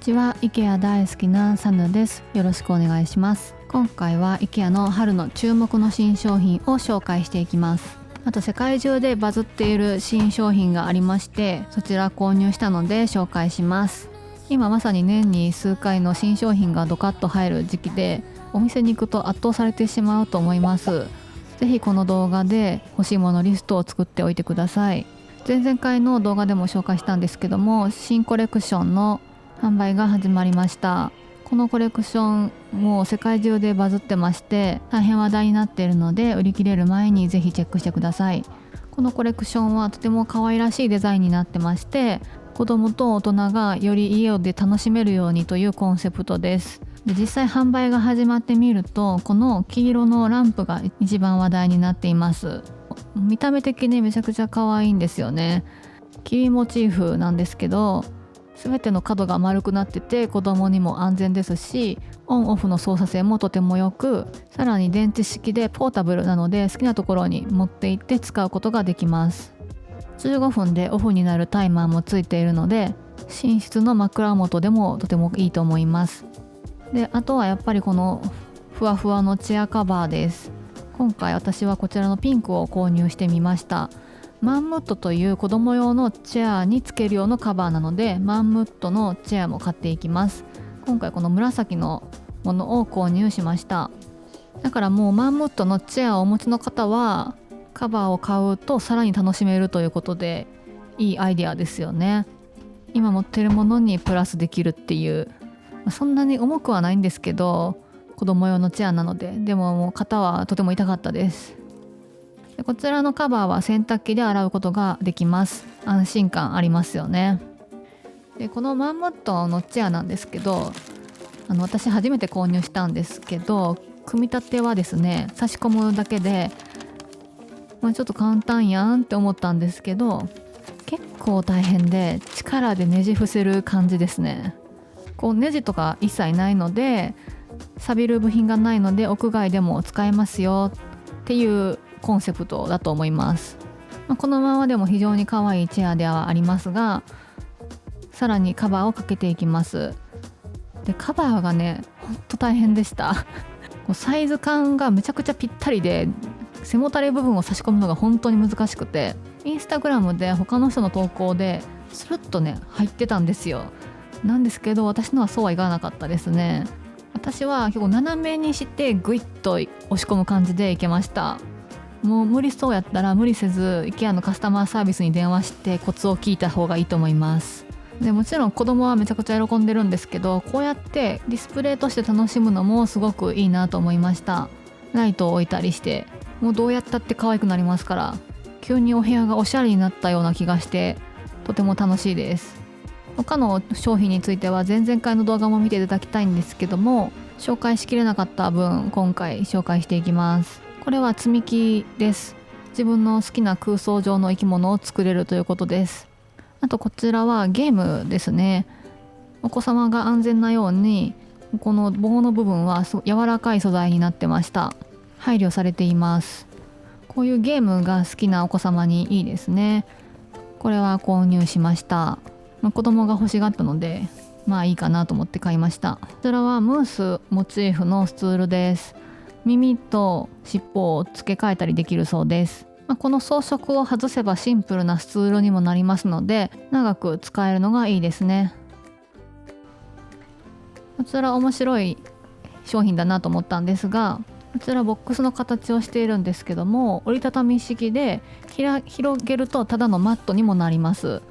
ちは。 IKEA 大好きなサヌです。よろしくお願いします。今回は IKEA の春の注目の新商品を紹介していきます。あと世界中でバズっている新商品がありまして、そちら購入したので紹介します。今まさに年に数回の新商品がドカッと入る時期で、お店に行くと圧倒されてしまうと思います。ぜひこの動画で欲しいものリストを作っておいてください。前々回の動画でも紹介したんですけども、新コレクションの販売が始まりました。このコレクションも世界中でバズってまして、大変話題になっているので、売り切れる前にぜひチェックしてください。このコレクションはとても可愛らしいデザインになってまして、子供と大人がより家で楽しめるようにというコンセプトです。で、実際販売が始まってみると、この黄色のランプが一番話題になっています。見た目的にめちゃくちゃ可愛いんですよね。霧モチーフなんですけど、全ての角が丸くなってて子供にも安全ですし、オンオフの操作性もとても良く、さらに電池式でポータブルなので好きなところに持って行って使うことができます。15分でオフになるタイマーもついているので、寝室の枕元でもとてもいいと思います。で、あとはやっぱりこのふわふわのチェアカバーです。今回私はこちらのピンクを購入してみました。マンムットという子供用のチェアにつける用のカバーなので、マンムットのチェアも買っていきます。今回この紫のものを購入しました。だからもうマンムットのチェアをお持ちの方はカバーを買うとさらに楽しめるということで、いいアイデアですよね。今持ってるものにプラスできるっていう、そんなに重くはないんですけど、子供用のチェアなので、でももう肩はとても痛かったです。で、こちらのカバーは洗濯機で洗うことができます。安心感ありますよね。で、このマンムットのチェアなんですけど、私初めて購入したんですけど、組み立てはですね、差し込むだけで、ちょっと簡単やんって思ったんですけど、結構大変で力でねじ伏せる感じですね。こうネジとか一切ないので、錆びる部品がないので屋外でも使えますよっていうコンセプトだと思います。このままでも非常に可愛いチェアではありますが、さらにカバーをかけていきます。で、カバーがね、ほんと大変でしたサイズ感がめちゃくちゃぴったりで、背もたれ部分を差し込むのが本当に難しくて、インスタグラムで他の人の投稿でスルッとね入ってたんですよ。なんですけど、私のはそうはいかなかったですね。私は結構斜めにしてグイッと押し込む感じでいけました。もう無理そうやったら無理せず IKEA のカスタマーサービスに電話してコツを聞いた方がいいと思います。で、もちろん子供はめちゃくちゃ喜んでるんですけど、こうやってディスプレイとして楽しむのもすごくいいなと思いました。ライトを置いたりして、もうどうやったって可愛くなりますから、急にお部屋がおしゃれになったような気がして、とても楽しいです。他の商品については前々回の動画も見ていただきたいんですけども、紹介しきれなかった分今回紹介していきます。これは積み木です。自分の好きな空想上の生き物を作れるということです。あとこちらはゲームですね。お子様が安全なように、この棒の部分は柔らかい素材になってました。配慮されています。こういうゲームが好きなお子様にいいですね。これは購入しました。子供が欲しがったので、いいかなと思って買いました。こちらはムースモチーフのスツールです。耳と尻尾を付け替えたりできるそうです。この装飾を外せばシンプルなスツールにもなりますので、長く使えるのがいいですね。こちら面白い商品だなと思ったんですが、こちらボックスの形をしているんですけども、折りたたみ式で広げるとただのマットにもなります。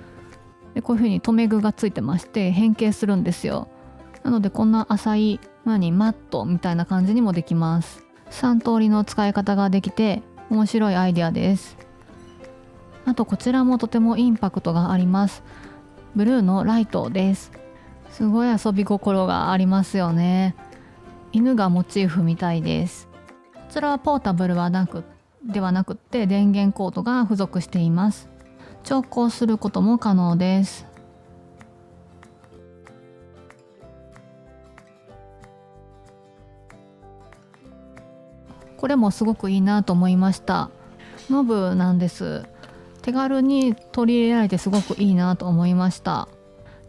で、こういう風に留め具がついてまして変形するんですよ。なのでこんな浅いマットみたいな感じにもできます。3通りの使い方ができて面白いアイデアです。あとこちらもとてもインパクトがあります。ブルーのライトです。すごい遊び心がありますよね。犬がモチーフみたいです。こちらはポータブルではなくって電源コードが付属しています。調光することも可能です。これもすごくいいなと思いました。ノブなんです。手軽に取り入れられてすごくいいなと思いました。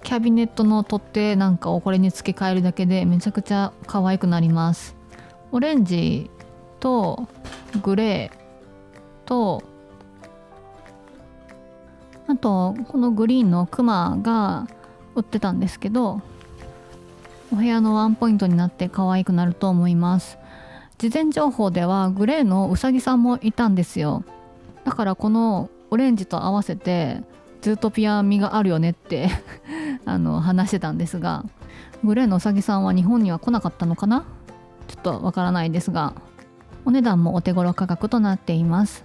キャビネットの取っ手なんかをこれに付け替えるだけでめちゃくちゃ可愛くなります。オレンジとグレーと、あとこのグリーンのクマが売ってたんですけど、お部屋のワンポイントになって可愛くなると思います。事前情報ではグレーのうさぎさんもいたんですよ。だからこのオレンジと合わせてズートピア味があるよねって話してたんですが、グレーのうさぎさんは日本には来なかったのかな、ちょっとわからないですが、お値段もお手頃価格となっています。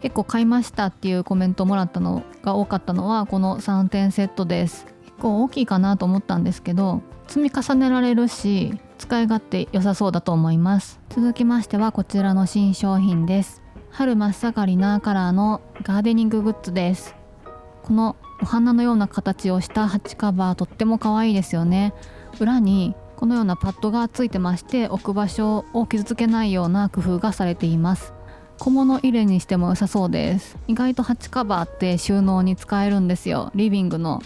結構買いましたっていうコメントもらったのが多かったのはこの3点セットです。結構大きいかなと思ったんですけど、積み重ねられるし使い勝手良さそうだと思います。続きましてはこちらの新商品です。春真っ盛りなカラーのガーデニンググッズです。このお花のような形をしたハッチカバー、とっても可愛いですよね。裏にこのようなパッドがついてまして、置く場所を傷つけないような工夫がされています。小物入れにしても良さそうです。意外とハッチカバーって収納に使えるんですよ。リビングの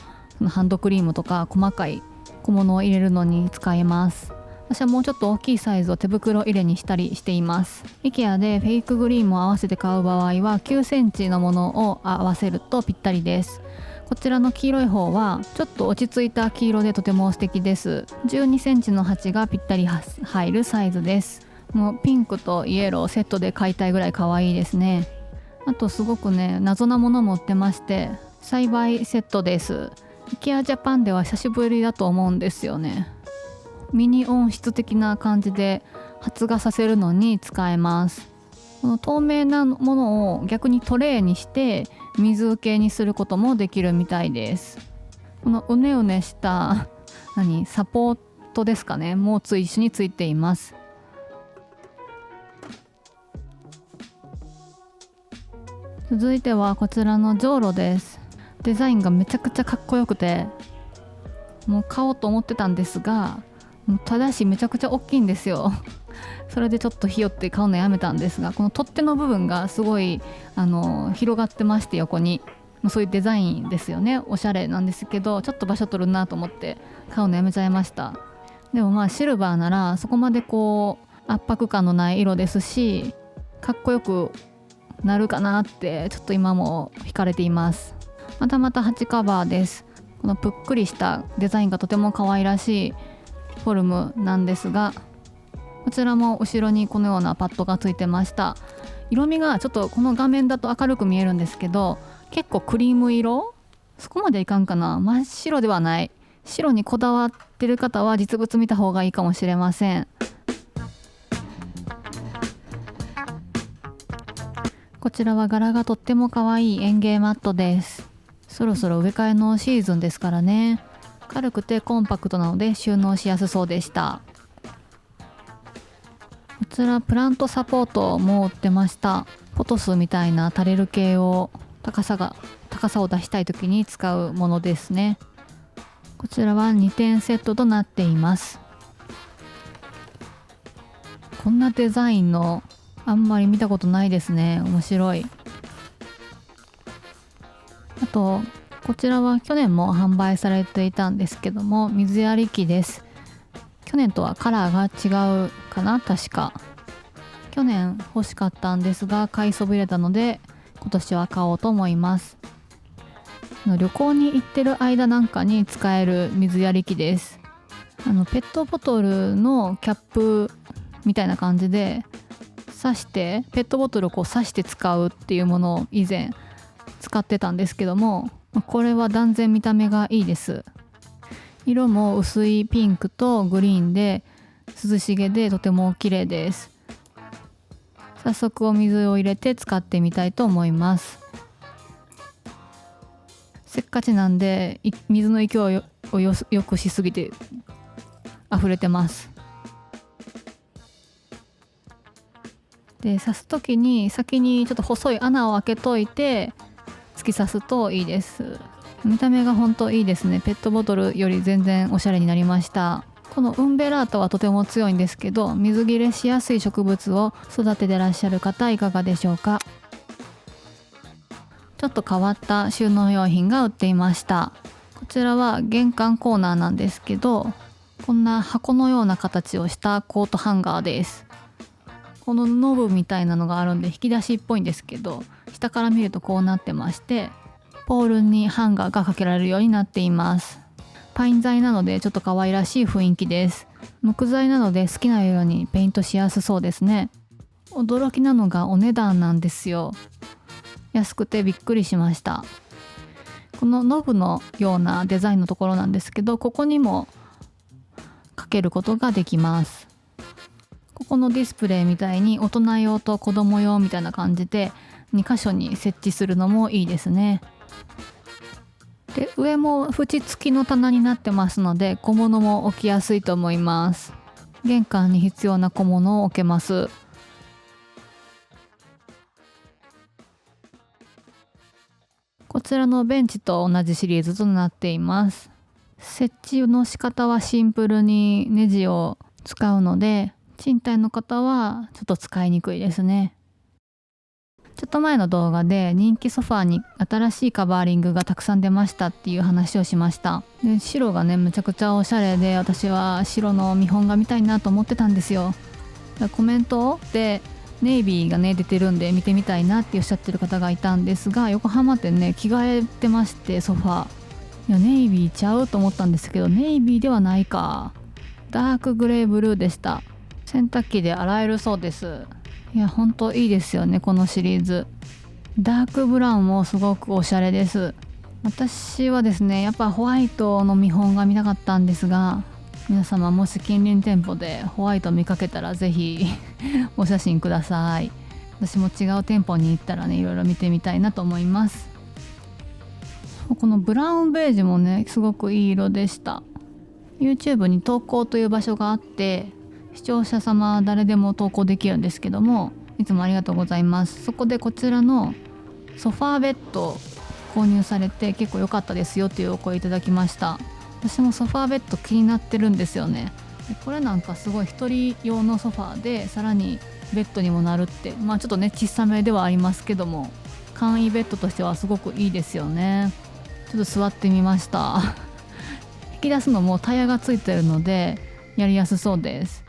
ハンドクリームとか細かい小物を入れるのに使えます。私はもうちょっと大きいサイズを手袋入れにしたりしています。 IKEA でフェイクグリーンも合わせて買う場合は9センチのものを合わせるとぴったりです。こちらの黄色い方はちょっと落ち着いた黄色でとても素敵です。12センチの鉢がぴったり入るサイズです。もうピンクとイエローセットで買いたいぐらい可愛いですね。あとすごくね、謎なものも売ってまして、栽培セットです。 IKEA ジャパンでは久しぶりだと思うんですよね。ミニ温室的な感じで発芽させるのに使えます。この透明なものを逆にトレーにして水受けにすることもできるみたいです。このうねうねしたサポートですかね、もう一緒についています。続いてはこちらのじょうろです。デザインがめちゃくちゃかっこよくて、もう買おうと思ってたんですが、ただしめちゃくちゃ大きいんですよ。それでちょっとひよって買うのやめたんですが、この取っ手の部分がすごい広がってまして、横にそういうデザインですよね。おしゃれなんですけど、ちょっと場所取るなと思って買うのやめちゃいました。でもまあシルバーならそこまでこう圧迫感のない色ですし、かっこよくなるかなってちょっと今も惹かれています。またまた鉢カバーです。このぷっくりしたデザインがとても可愛らしいフォルムなんですが、こちらも後ろにこのようなパッドがついてました。色味がちょっとこの画面だと明るく見えるんですけど、結構クリーム色、そこまでいかんかな、真っ白ではない。白にこだわってる方は実物見た方がいいかもしれません。こちらは柄がとっても可愛い園芸マットです。そろそろ植え替えのシーズンですからね。軽くてコンパクトなので収納しやすそうでした。こちらプラントサポートも売ってました。ポトスみたいな垂れる系を高さを出したい時に使うものですね。こちらは2点セットとなっています。こんなデザインのあんまり見たことないですね。面白い。あとこちらは去年も販売されていたんですけども、水やり機です。去年とはカラーが違うかな、確か。去年欲しかったんですが買いそびれたので今年は買おうと思います。旅行に行ってる間なんかに使える水やり機です。ペットボトルのキャップみたいな感じで刺して、ペットボトルをこう刺して使うっていうものを以前使ってたんですけども、これは断然見た目がいいです。色も薄いピンクとグリーンで涼しげでとても綺麗です。早速お水を入れて使ってみたいと思います。せっかちなんで水の勢いをよくしすぎて溢れてます。で刺す時に先にちょっと細い穴を開けといて突き刺すといいです。見た目が本当いいですね。ペットボトルより全然おしゃれになりました。このウンベラータはとても強いんですけど、水切れしやすい植物を育ててらっしゃる方いかがでしょうか。ちょっと変わった収納用品が売っていました。ここちらは玄関コーナーなんですけど、こんな箱のような形をしたコートハンガーです。このノブみたいなのがあるんで引き出しっぽいんですけど、下から見るとこうなってまして、ポールにハンガーがかけられるようになっています。パイン材なのでちょっと可愛らしい雰囲気です。木材なので好きな色にペイントしやすそうですね。驚きなのがお値段なんですよ。安くてびっくりしました。このノブのようなデザインのところなんですけど、ここにもかけることができます。ここのディスプレイみたいに大人用と子供用みたいな感じで2箇所に設置するのもいいですね。で、上も縁付きの棚になってますので小物も置きやすいと思います。玄関に必要な小物を置けます。こちらのベンチと同じシリーズとなっています。設置の仕方はシンプルにネジを使うので、賃貸の方はちょっと使いにくいですね。ちょっと前の動画で人気ソファーに新しいカバーリングがたくさん出ましたっていう話をしました。で、白がねむちゃくちゃおしゃれで、私は白の見本が見たいなと思ってたんですよ。コメントでネイビーがね出てるんで見てみたいなっておっしゃってる方がいたんですが、横浜店ね着替えてまして、ソファーいやネイビーちゃうと思ったんですけど、ネイビーではないか、ダークグレーブルーでした。洗濯機で洗えるそうです。いやほんといいですよね、このシリーズ。ダークブラウンもすごくおしゃれです。私はですねやっぱホワイトの見本が見たかったんですが、皆様もし近隣店舗でホワイト見かけたらぜひお写真ください。私も違う店舗に行ったらねいろいろ見てみたいなと思います。このブラウンベージュもねすごくいい色でした。 YouTube に投稿という場所があって、視聴者様誰でも投稿できるんですけども、いつもありがとうございます。そこでこちらのソファーベッド購入されて結構良かったですよというお声いただきました。私もソファーベッド気になってるんですよね。でこれなんかすごい一人用のソファーで、さらにベッドにもなるって、ちょっとね小さめではありますけども、簡易ベッドとしてはすごくいいですよね。ちょっと座ってみました引き出すのもタイヤがついてるのでやりやすそうです。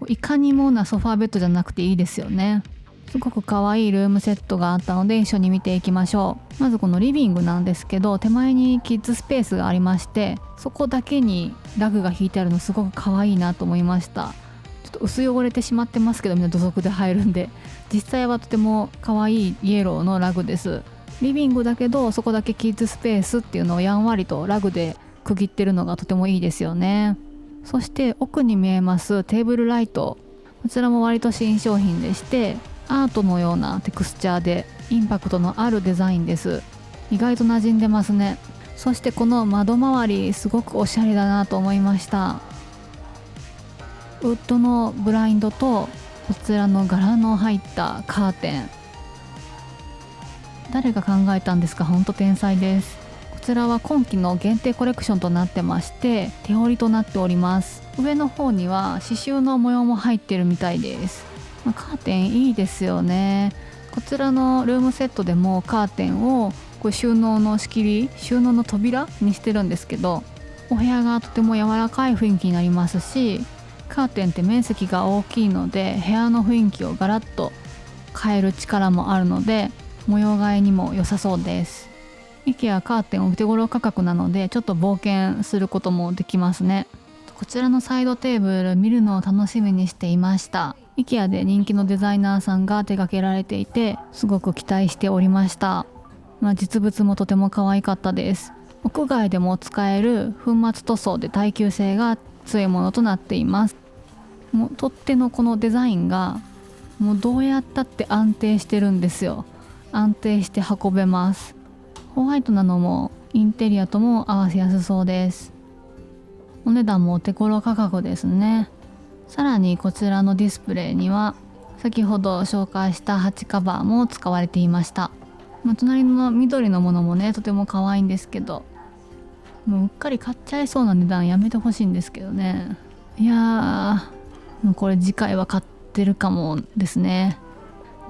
いかにもなソファーベッドじゃなくていいですよね。すごく可愛いルームセットがあったので一緒に見ていきましょう。まずこのリビングなんですけど、手前にキッズスペースがありまして、そこだけにラグが引いてあるのすごく可愛いなと思いました。ちょっと薄汚れてしまってますけど、みんな土足で入るんで、実際はとても可愛いイエローのラグです。リビングだけどそこだけキッズスペースっていうのをやんわりとラグで区切ってるのがとてもいいですよね。そして奥に見えますテーブルライト、こちらも割と新商品でして、アートのようなテクスチャーでインパクトのあるデザインです。意外と馴染んでますね。そしてこの窓周りすごくおしゃれだなと思いました。ウッドのブラインドとこちらの柄の入ったカーテン、誰が考えたんですか、ほんと天才です。こちらは今期の限定コレクションとなってまして、手織りとなっております。上の方には刺繍の模様も入ってるみたいです。カーテンいいですよね。こちらのルームセットでもカーテンをこれ収納の仕切り、収納の扉にしてるんですけど、お部屋がとても柔らかい雰囲気になりますし、カーテンって面積が大きいので部屋の雰囲気をガラッと変える力もあるので模様替えにも良さそうです。IKEA カーテンお手頃価格なのでちょっと冒険することもできますね。こちらのサイドテーブル見るのを楽しみにしていました。 IKEA で人気のデザイナーさんが手掛けられていてすごく期待しておりました。実物もとても可愛かったです。屋外でも使える粉末塗装で耐久性が強いものとなっています。もう取っ手のこのデザインがもうどうやったって安定してるんですよ。安定して運べます。ホワイトなのもインテリアとも合わせやすそうです。お値段もお手頃価格ですね。さらにこちらのディスプレイには先ほど紹介したハチカバーも使われていました。隣の緑のものもねとても可愛いんですけど、もううっかり買っちゃいそうな値段やめてほしいんですけどね。いやー、もうこれ次回は買ってるかもですね。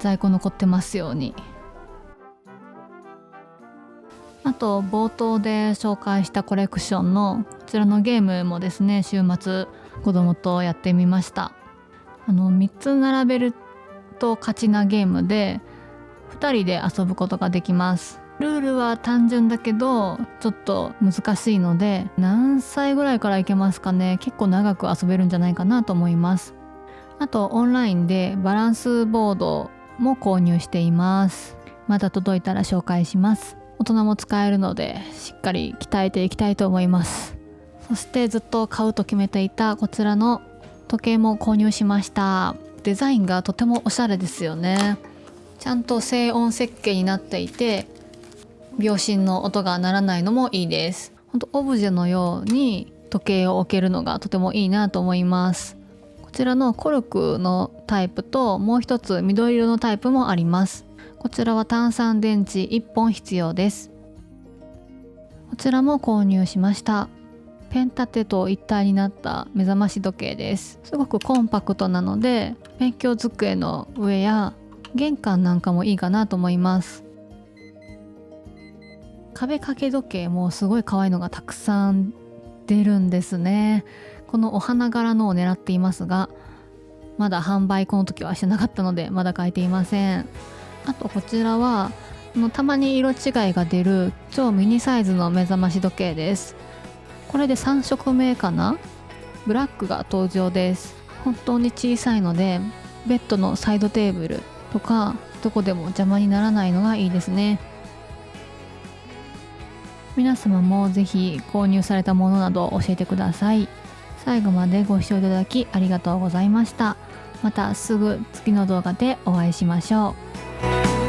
在庫残ってますように。あと冒頭で紹介したコレクションのこちらのゲームもですね、週末子供とやってみました。3つ並べると勝ちなゲームで2人で遊ぶことができます。ルールは単純だけどちょっと難しいので、何歳ぐらいからいけますかね。結構長く遊べるんじゃないかなと思います。あとオンラインでバランスボードも購入しています。また届いたら紹介します。大人も使えるのでしっかり鍛えていきたいと思います。そしてずっと買うと決めていたこちらの時計も購入しました。デザインがとてもおしゃれですよね。ちゃんと静音設計になっていて秒針の音が鳴らないのもいいです。ほんとオブジェのように時計を置けるのがとてもいいなと思います。こちらのコルクのタイプともう一つ緑色のタイプもあります。こちらは単三電池1本必要です。こちらも購入しました。ペン立てと一体になった目覚まし時計です。すごくコンパクトなので勉強机の上や玄関なんかもいいかなと思います。壁掛け時計もすごい可愛いのがたくさん出るんですね。このお花柄のを狙っていますが、まだ販売この時はしてなかったのでまだ買えていません。あとこちらはたまに色違いが出る超ミニサイズの目覚まし時計です。これで3色目かな。ブラックが登場です。本当に小さいのでベッドのサイドテーブルとかどこでも邪魔にならないのがいいですね。皆様もぜひ購入されたものなど教えてください。最後までご視聴いただきありがとうございました。またすぐ次の動画でお会いしましょう。